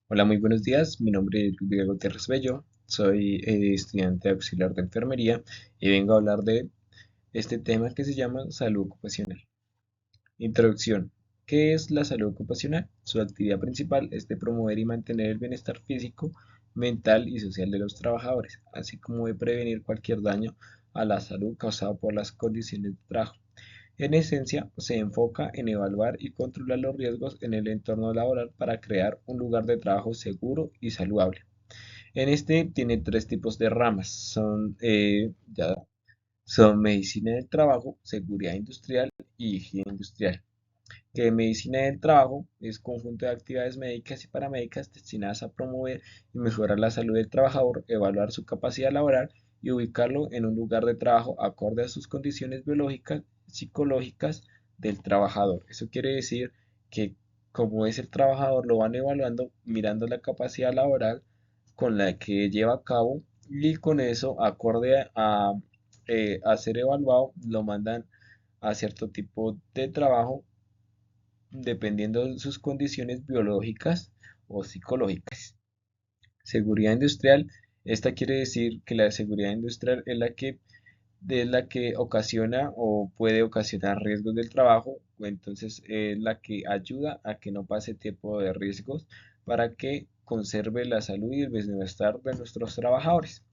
Hola, muy buenos días. Mi nombre es Luis Gutiérrez Bello. Soy estudiante auxiliar de enfermería y vengo a hablar de este tema que se llama salud ocupacional. Introducción. ¿Qué es la salud ocupacional? Su actividad principal es de promover y mantener el bienestar físico, mental y social de los trabajadores, así como de prevenir cualquier daño a la salud causado por las condiciones de trabajo. En esencia, se enfoca en evaluar y controlar los riesgos en el entorno laboral para crear un lugar de trabajo seguro y saludable. En este tiene tres tipos de ramas. Son medicina del trabajo, seguridad industrial y higiene industrial. Que medicina del trabajo es conjunto de actividades médicas y paramédicas destinadas a promover y mejorar la salud del trabajador, evaluar su capacidad laboral y ubicarlo en un lugar de trabajo acorde a sus condiciones biológicas, psicológicas del trabajador. Eso quiere decir que como es el trabajador, lo van evaluando mirando la capacidad laboral con la que lleva a cabo y con eso, acorde a ser evaluado, lo mandan a cierto tipo de trabajo dependiendo de sus condiciones biológicas o psicológicas. Seguridad industrial, esta quiere decir que la seguridad industrial es la que ocasiona o puede ocasionar riesgos del trabajo, o entonces es la que ayuda a que no pase tipo de riesgos para que conserve la salud y el bienestar de nuestros trabajadores.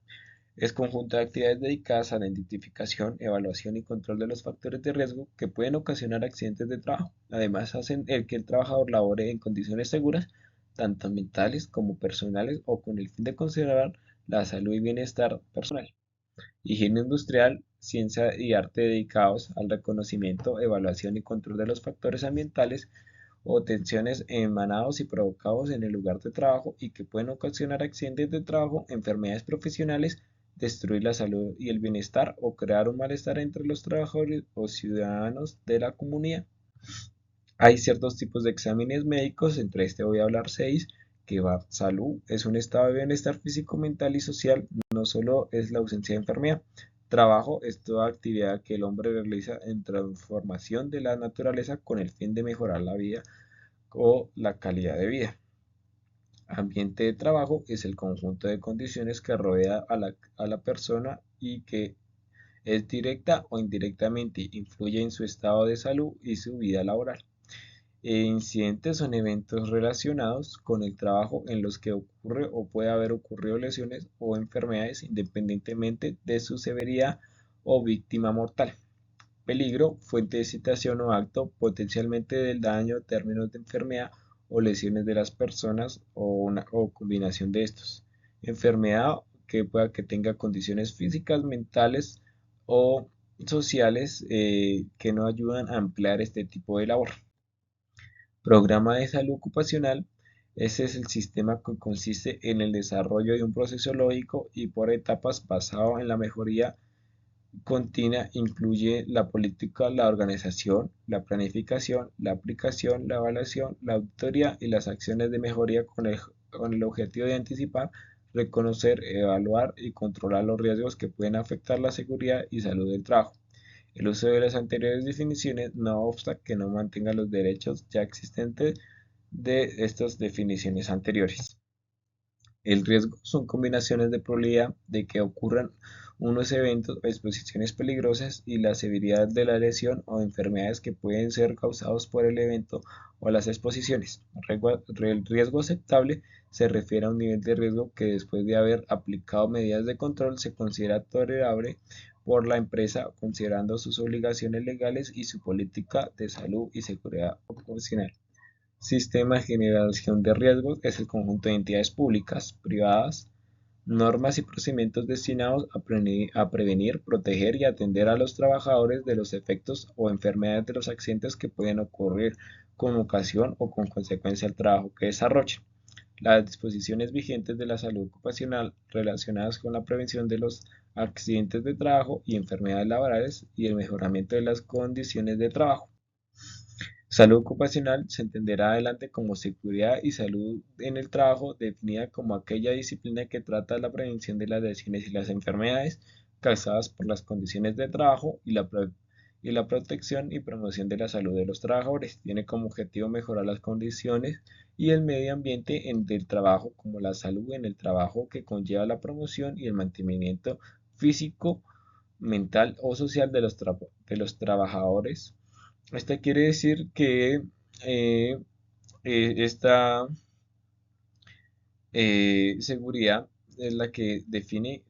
Es conjunto de actividades dedicadas a la identificación, evaluación y control de los factores de riesgo que pueden ocasionar accidentes de trabajo. Además, hacen el que el trabajador labore en condiciones seguras, tanto ambientales como personales, o con el fin de considerar la salud y bienestar personal. Higiene industrial, ciencia y arte dedicados al reconocimiento, evaluación y control de los factores ambientales o tensiones emanados y provocados en el lugar de trabajo y que pueden ocasionar accidentes de trabajo, enfermedades profesionales, destruir la salud y el bienestar o crear un malestar entre los trabajadores o ciudadanos de la comunidad. Hay ciertos tipos de exámenes médicos, entre este voy a hablar seis, que va salud, es un estado de bienestar físico, mental y social, no solo es la ausencia de enfermedad. Trabajo es toda actividad que el hombre realiza en transformación de la naturaleza con el fin de mejorar la vida o la calidad de vida. Ambiente de trabajo es el conjunto de condiciones que rodea a la persona y que es directa o indirectamente influye en su estado de salud y su vida laboral. Incidentes son eventos relacionados con el trabajo en los que ocurre o puede haber ocurrido lesiones o enfermedades independientemente de su severidad o víctima mortal. Peligro, fuente de excitación o acto potencialmente del daño, términos de enfermedad o lesiones de las personas o combinación de estos. Enfermedad que pueda que tenga condiciones físicas, mentales o sociales que no ayudan a ampliar este tipo de labor. Programa de salud ocupacional. Ese es el sistema que consiste en el desarrollo de un proceso lógico y por etapas basado en la mejoría continua. Incluye la política, la organización, la planificación, la aplicación, la evaluación, la auditoría y las acciones de mejoría con el objetivo de anticipar, reconocer, evaluar y controlar los riesgos que pueden afectar la seguridad y salud del trabajo. El uso de las anteriores definiciones no obsta que no mantenga los derechos ya existentes de estas definiciones anteriores. El riesgo son combinaciones de probabilidad de que ocurran unos eventos o exposiciones peligrosas y la severidad de la lesión o enfermedades que pueden ser causados por el evento o las exposiciones. El riesgo aceptable se refiere a un nivel de riesgo que después de haber aplicado medidas de control se considera tolerable por la empresa considerando sus obligaciones legales y su política de salud y seguridad ocupacional. Sistema de generación de riesgos es el conjunto de entidades públicas, privadas, normas y procedimientos destinados a prevenir, proteger y atender a los trabajadores de los efectos o enfermedades de los accidentes que pueden ocurrir con ocasión o con consecuencia del trabajo que desarrolla. Las disposiciones vigentes de la salud ocupacional relacionadas con la prevención de los accidentes de trabajo y enfermedades laborales y el mejoramiento de las condiciones de trabajo. Salud ocupacional se entenderá adelante como seguridad y salud en el trabajo, definida como aquella disciplina que trata la prevención de las lesiones y las enfermedades causadas por las condiciones de trabajo y la protección y promoción de la salud de los trabajadores. Tiene como objetivo mejorar las condiciones y el medio ambiente en el trabajo, como la salud en el trabajo que conlleva la promoción y el mantenimiento físico, mental o social de de los trabajadores. Esto quiere decir que eh, esta seguridad es la que define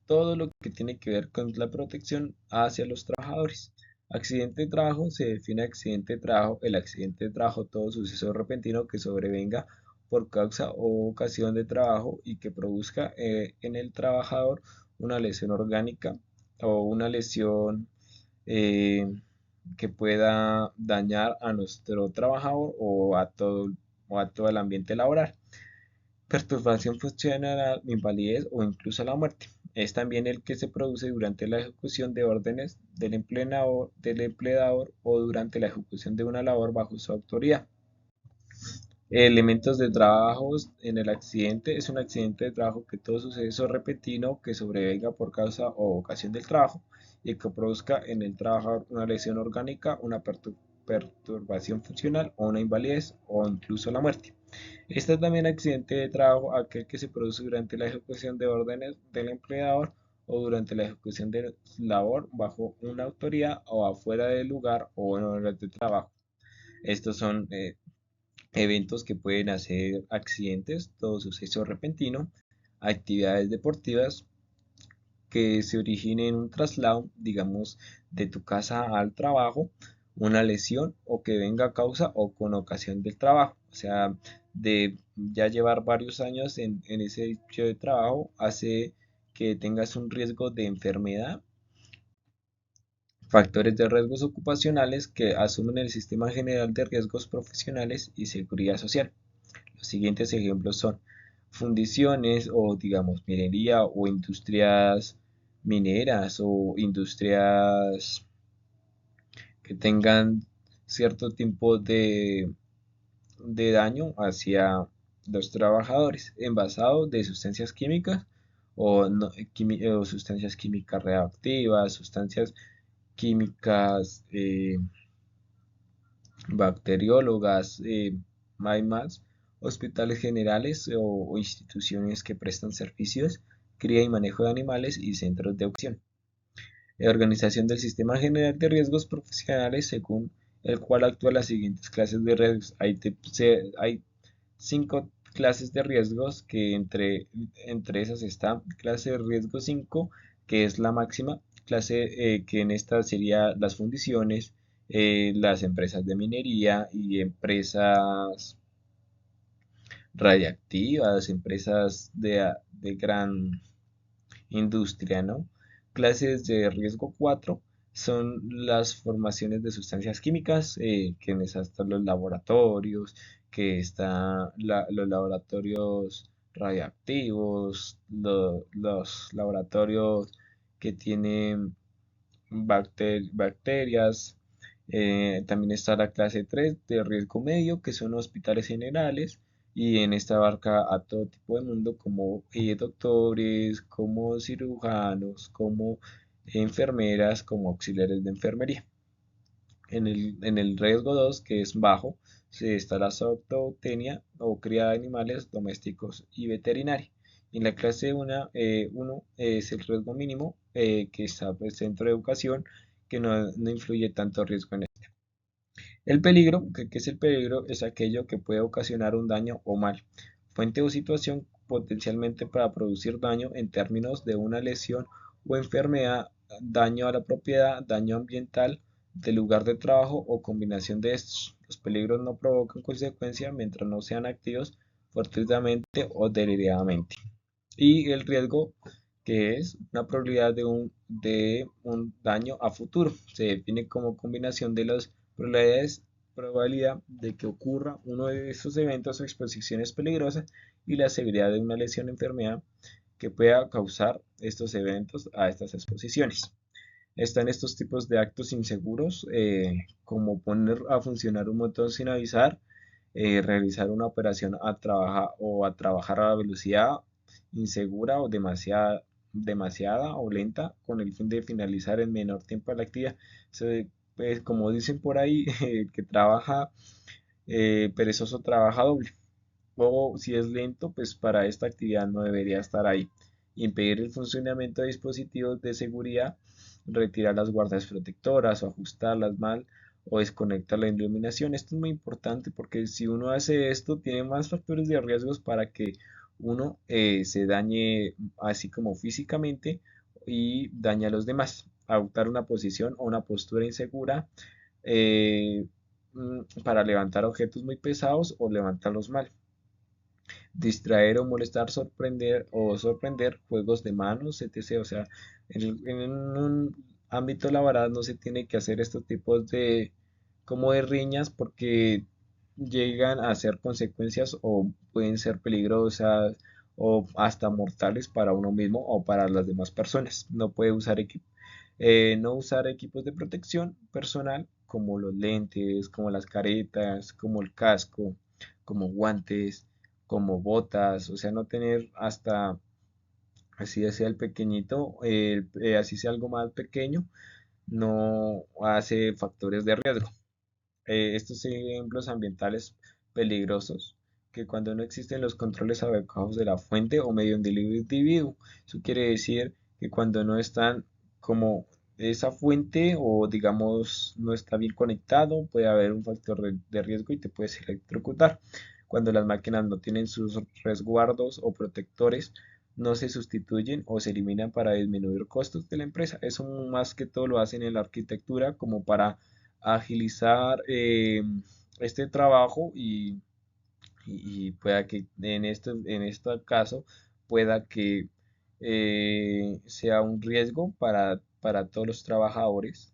todo lo que tiene que ver con la protección hacia los trabajadores. Accidente de trabajo se define accidente de trabajo, el accidente de trabajo, todo suceso repentino que sobrevenga por causa o ocasión de trabajo y que produzca en el trabajador una lesión orgánica o una lesión eh, que pueda dañar a nuestro trabajador o a todo el ambiente laboral. Perturbación funcional, invalidez o incluso la muerte. Es también el que se produce durante la ejecución de órdenes del empleador o durante la ejecución de una labor bajo su autoridad. Elementos de trabajo en el accidente es un accidente de trabajo que todo suceso repentino que sobrevenga por causa o ocasión del trabajo y que produzca en el trabajador una lesión orgánica, una perturbación funcional o una invalidez o incluso la muerte. Está también accidente de trabajo, aquel que se produce durante la ejecución de órdenes del empleador o durante la ejecución de labor bajo una autoridad o afuera del lugar o en horas de trabajo. Estos son eventos que pueden hacer accidentes, todo suceso repentino, actividades deportivas que se originen en un traslado, digamos, de tu casa al trabajo, una lesión o que venga a causa o con ocasión del trabajo. O sea, de ya llevar varios años en ese hecho de trabajo hace que tengas un riesgo de enfermedad, factores de riesgos ocupacionales que asumen el Sistema General de Riesgos Profesionales y Seguridad Social. Los siguientes ejemplos son fundiciones o digamos minería o industrias mineras o industrias que tengan cierto tipo de daño hacia los trabajadores, envasados de sustancias químicas o, o sustancias químicas reactivas, sustancias químicas bacteriólogas, hay más, hospitales generales o instituciones que prestan servicios, cría y manejo de animales y centros de opción. Organización del Sistema General de Riesgos Profesionales según el cual actúan las siguientes clases de riesgos. Hay 5 clases de riesgos que entre esas está clase de riesgo 5 que es la máxima, clase que en esta sería las fundiciones, las empresas de minería y empresas radiactivas, empresas de gran industria, ¿no? Clases de riesgo 4 son las formaciones de sustancias químicas, que en esas están los laboratorios, que están los laboratorios radiactivos, los laboratorios que tienen bacterias. También está la clase 3 de riesgo medio, que son hospitales generales, y en esta abarca a todo tipo de mundo, como doctores, como cirujanos, como enfermeras, como auxiliares de enfermería. En el riesgo 2 que es bajo, se está la zootecnia o cría de animales domésticos y veterinaria. Y en la clase 1, es el riesgo mínimo, que está el centro de educación, que no influye tanto riesgo en él. El peligro, ¿qué es el peligro? Es aquello que puede ocasionar un daño o mal, fuente o situación potencialmente para producir daño en términos de una lesión o enfermedad, daño a la propiedad, daño ambiental, del lugar de trabajo o combinación de estos. Los peligros no provocan consecuencias mientras no sean activos fortuitamente o deliberadamente. Y el riesgo, que es una probabilidad de un daño a futuro, se define como combinación de las probabilidad de que ocurra uno de estos eventos o exposiciones peligrosas y la severidad de una lesión o enfermedad que pueda causar estos eventos a estas exposiciones. Están estos tipos de actos inseguros, como poner a funcionar un motor sin avisar, realizar una operación a trabajar a la velocidad insegura o demasiada o lenta con el fin de finalizar en menor tiempo la actividad. Pues, como dicen por ahí, el que trabaja perezoso trabaja doble. o si es lento, pues para esta actividad no debería estar ahí. Impedir el funcionamiento de dispositivos de seguridad, retirar las guardas protectoras o ajustarlas mal o desconectar la iluminación. Esto es muy importante porque si uno hace esto, tiene más factores de riesgos para que uno se dañe así como físicamente y dañe a los demás. Adoptar una posición o una postura insegura eh, para levantar objetos muy pesados o levantarlos mal. Distraer o molestar, sorprender o sorprender, juegos de manos, etc. O sea, en un ámbito laboral no se tiene que hacer estos tipos de como de riñas porque llegan a ser consecuencias o pueden ser peligrosas o hasta mortales para uno mismo o para las demás personas. No puede usar no usar equipos de protección personal como los lentes, como las caretas, como el casco, como guantes, como botas, o sea, no tener hasta así sea el pequeñito, así sea algo más pequeño, no hace factores de riesgo. Estos ejemplos ambientales peligrosos que cuando no existen los controles adecuados de la fuente o medio del individuo, eso quiere decir que cuando no están como esa fuente o digamos no está bien conectado, puede haber un factor de riesgo y te puedes electrocutar. Cuando las máquinas no tienen sus resguardos o protectores, no se sustituyen o se eliminan para disminuir costos de la empresa. Eso más que todo lo hacen en la arquitectura como para agilizar este trabajo y pueda que en este caso pueda que sea un riesgo para todos los trabajadores,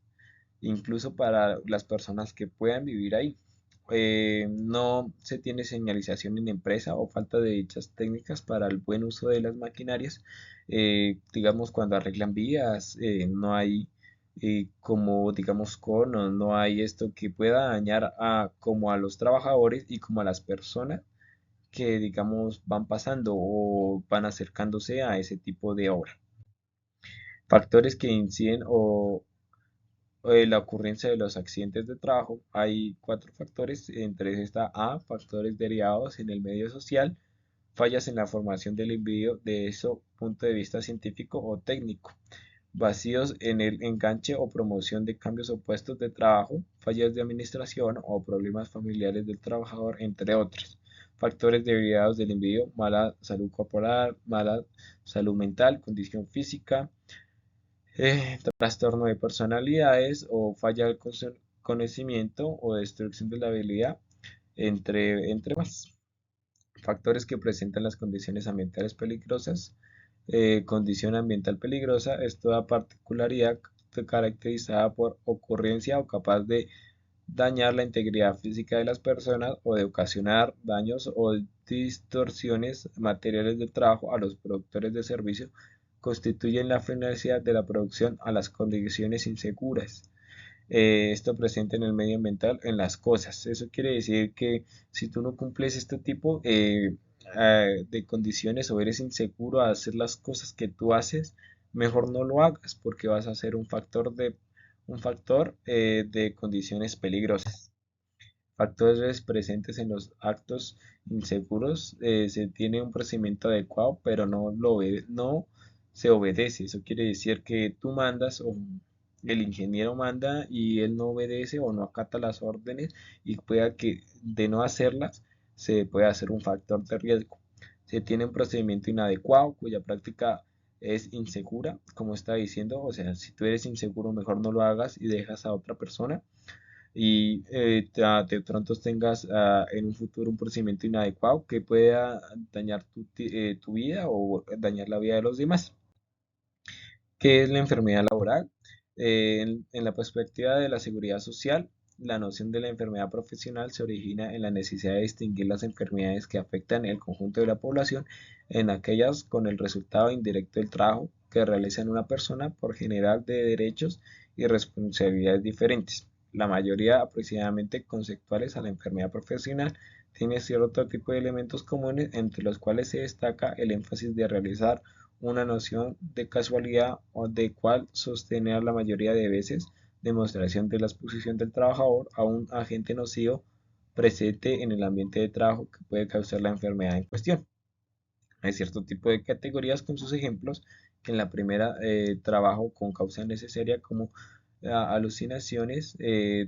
incluso para las personas que puedan vivir ahí. No se tiene señalización en empresa o falta de dichas técnicas para el buen uso de las maquinarias. Digamos, cuando arreglan vías, no hay como, digamos, conos, no hay esto que pueda dañar como a los trabajadores y como a las personas que, digamos, van pasando o van acercándose a ese tipo de obra. Factores que inciden la ocurrencia de los accidentes de trabajo. Hay cuatro factores, entre ellos está A, factores derivados en el medio social, fallas en la formación del individuo de eso punto de vista científico o técnico, vacíos en el enganche o promoción de cambios opuestos de trabajo, fallas de administración o problemas familiares del trabajador, entre otros. Factores derivados del individuo, mala salud corporal, mala salud mental, condición física, trastorno de personalidades o falla del conocimiento o destrucción de la habilidad, entre más. Factores que presentan las condiciones ambientales peligrosas. Condición ambiental peligrosa es toda particularidad caracterizada por ocurrencia o capaz de dañar la integridad física de las personas o de ocasionar daños o distorsiones materiales del trabajo a los productores de servicio, constituyen la finalidad de la producción a las condiciones inseguras. Esto presente en el medio ambiental en las cosas. Eso quiere decir que si tú no cumples este tipo de condiciones o eres inseguro a hacer las cosas que tú haces, mejor no lo hagas porque vas a ser un factor de condiciones peligrosas. Factores presentes en los actos inseguros, se tiene un procedimiento adecuado, pero no se obedece. Eso quiere decir que tú mandas o el ingeniero manda y él no obedece o no acata las órdenes y pueda que de no hacerlas se puede hacer un factor de riesgo. Se tiene un procedimiento inadecuado cuya práctica es insegura, como está diciendo, o sea, si tú eres inseguro, mejor no lo hagas y dejas a otra persona y de pronto tengas en un futuro un procedimiento inadecuado que pueda dañar tu vida o dañar la vida de los demás. ¿Qué es la enfermedad laboral? En la perspectiva de la seguridad social, la noción de la enfermedad profesional se origina en la necesidad de distinguir las enfermedades que afectan el conjunto de la población en aquellas con el resultado indirecto del trabajo que realiza una persona por general de derechos y responsabilidades diferentes. La mayoría, aproximadamente conceptuales a la enfermedad profesional, tiene cierto tipo de elementos comunes, entre los cuales se destaca el énfasis de realizar una noción de casualidad o de cual sostener la mayoría de veces demostración de la exposición del trabajador a un agente nocivo presente en el ambiente de trabajo que puede causar la enfermedad en cuestión. Hay cierto tipo de categorías con sus ejemplos, que en la primera trabajo con causa necesaria como alucinaciones,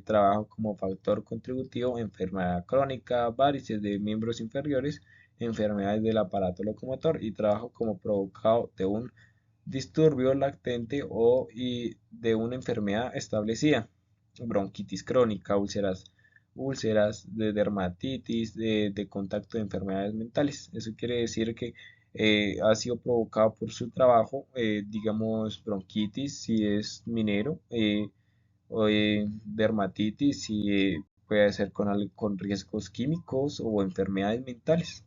trabajo como factor contributivo, enfermedad crónica, varices de miembros inferiores, enfermedades del aparato locomotor y trabajo como provocado de un disturbio latente o y de una enfermedad establecida, bronquitis crónica, úlceras de dermatitis, de contacto de enfermedades mentales. Eso quiere decir que ha sido provocado por su trabajo, digamos bronquitis si es minero, o dermatitis si puede ser con riesgos químicos o enfermedades mentales.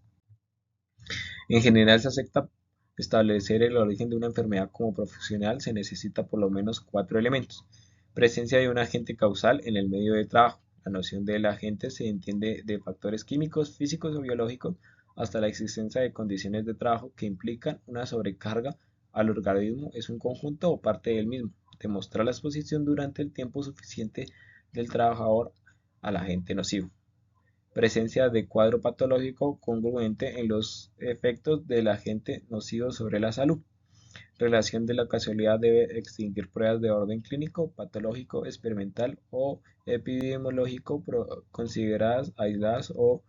En general se acepta establecer el origen de una enfermedad como profesional se necesita por lo menos cuatro elementos. Presencia de un agente causal en el medio de trabajo. La noción del agente se entiende de factores químicos, físicos o biológicos hasta la existencia de condiciones de trabajo que implican una sobrecarga al organismo es un conjunto o parte del mismo. Demostrar la exposición durante el tiempo suficiente del trabajador al agente nocivo. Presencia de cuadro patológico congruente en los efectos del agente nocivo sobre la salud. Relación de la casualidad debe extinguir pruebas de orden clínico, patológico, experimental o epidemiológico consideradas aisladas o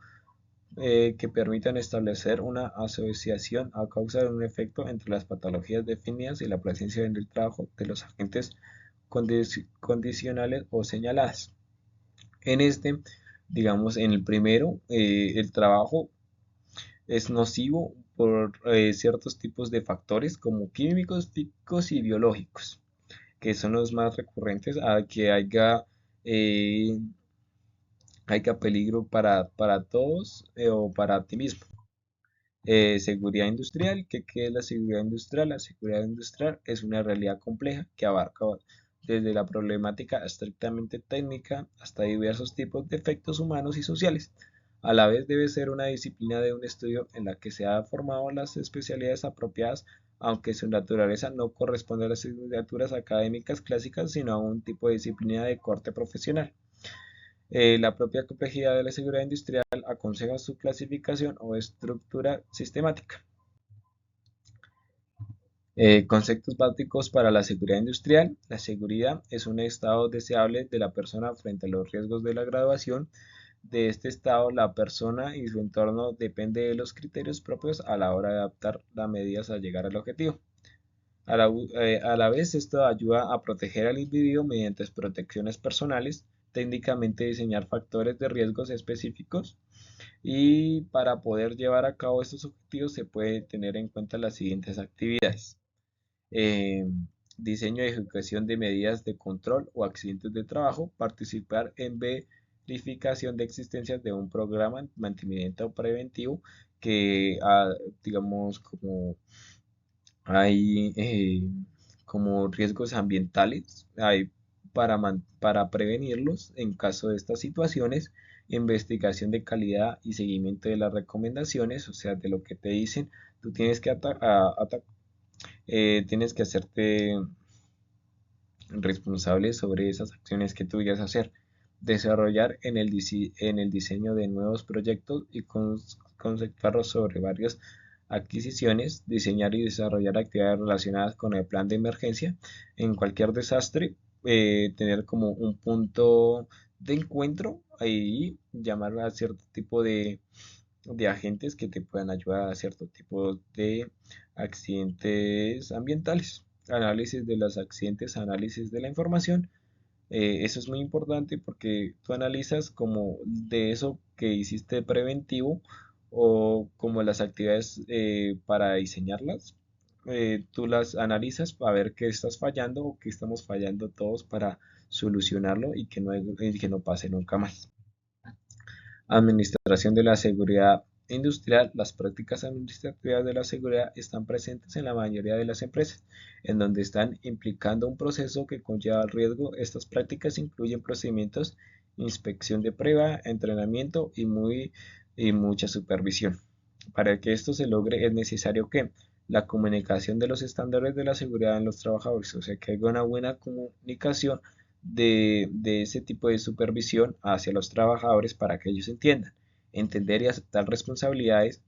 que permitan establecer una asociación a causa de un efecto entre las patologías definidas y la presencia en el trabajo de los agentes condicionales o señaladas. En este, digamos, en el primero, el trabajo es nocivo por ciertos tipos de factores como químicos, físicos y biológicos, que son los más recurrentes a que eh, haya peligro para todos o para ti mismo. Seguridad industrial. ¿Qué es la seguridad industrial? La seguridad industrial es una realidad compleja que abarca desde la problemática estrictamente técnica hasta diversos tipos de efectos humanos y sociales. A la vez debe ser una disciplina de un estudio en la que se han formado las especialidades apropiadas, aunque su naturaleza no corresponde a las asignaturas académicas clásicas, sino a un tipo de disciplina de corte profesional. La propia complejidad de la seguridad industrial aconseja su clasificación o estructura sistemática. Conceptos básicos para la seguridad industrial. La seguridad es un estado deseable de la persona frente a los riesgos de la graduación. De este estado, la persona y su entorno depende de los criterios propios a la hora de adaptar las medidas a llegar al objetivo. A la vez, esto ayuda a proteger al individuo mediante protecciones personales, técnicamente diseñar factores de riesgos específicos y para poder llevar a cabo estos objetivos se puede tener en cuenta las siguientes actividades. Eh, Diseño y ejecución de medidas de control o accidentes de trabajo, participar en verificación de existencia de un programa de mantenimiento preventivo que, digamos, como hay como riesgos ambientales, hay para prevenirlos en caso de estas situaciones, investigación de calidad y seguimiento de las recomendaciones, o sea, de lo que te dicen, tú tienes que, tienes que hacerte responsable sobre esas acciones que tú vayas a hacer. Desarrollar en el diseño de nuevos proyectos y conceptuarlos sobre varias adquisiciones, diseñar y desarrollar actividades relacionadas con el plan de emergencia en cualquier desastre, tener como un punto de encuentro y llamar a cierto tipo de agentes que te puedan ayudar a cierto tipo de accidentes ambientales. Análisis de los accidentes, análisis de la información. Eso es muy importante porque tú analizas como de eso que hiciste preventivo o como las actividades para diseñarlas. Tú las analizas para ver qué estás fallando o qué estamos fallando todos para solucionarlo y que no pase nunca más. Administración de la seguridad industrial. Las prácticas administrativas de la seguridad están presentes en la mayoría de las empresas, en donde están implicando un proceso que conlleva riesgo. Estas prácticas incluyen procedimientos, inspección de prueba, entrenamiento y mucha supervisión. Para que esto se logre es necesario que la comunicación de los estándares de la seguridad en los trabajadores, o sea que haya una buena comunicación de ese tipo de supervisión hacia los trabajadores para que ellos entiendan, entender y aceptar responsabilidades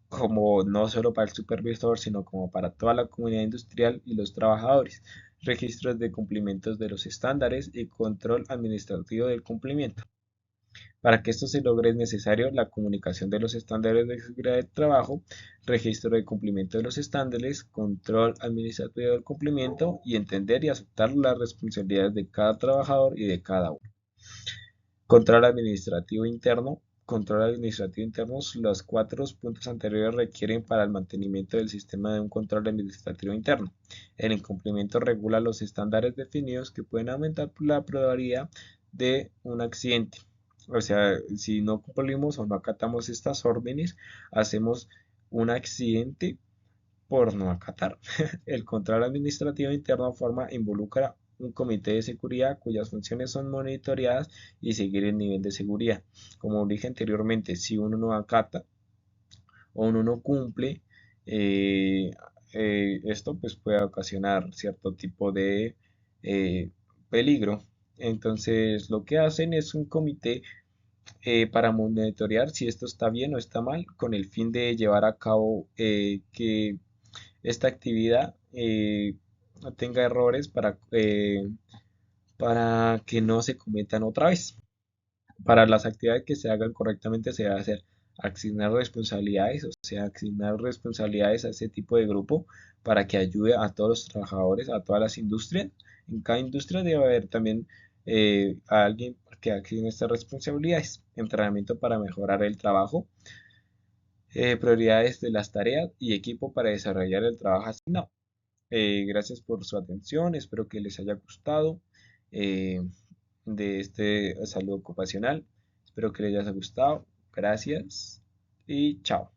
como no solo para el supervisor, sino como para toda la comunidad industrial y los trabajadores, registros de cumplimientos de los estándares y control administrativo del cumplimiento. Para que esto se logre es necesario la comunicación de los estándares de seguridad del trabajo, registro de cumplimiento de los estándares, control administrativo del cumplimiento y entender y aceptar las responsabilidades de cada trabajador y de cada uno. Control administrativo interno. Control administrativo interno. Los cuatro puntos anteriores requieren para el mantenimiento del sistema de un control administrativo interno. El incumplimiento regula los estándares definidos que pueden aumentar la probabilidad de un accidente. O sea, si no cumplimos o no acatamos estas órdenes, hacemos un accidente por no acatar. El control administrativo interno involucra un comité de seguridad cuyas funciones son monitoreadas y seguir el nivel de seguridad. Como dije anteriormente, si uno no acata o uno no cumple, eh, esto pues puede ocasionar cierto tipo de eh, peligro. Entonces lo que hacen es un comité para monitorear si esto está bien o está mal, con el fin de llevar a cabo que esta actividad no tenga errores para que no se cometan otra vez. Para las actividades que se hagan correctamente se debe hacer asignar responsabilidades, o sea, asignar responsabilidades a ese tipo de grupo para que ayude a todos los trabajadores, a todas las industrias. En cada industria debe haber también a alguien que asigne estas responsabilidades. Entrenamiento para mejorar el trabajo, prioridades de las tareas y equipo para desarrollar el trabajo asignado. Gracias por su atención, espero que les haya gustado eh, de este saludo ocupacional, espero que les haya gustado, gracias y chao.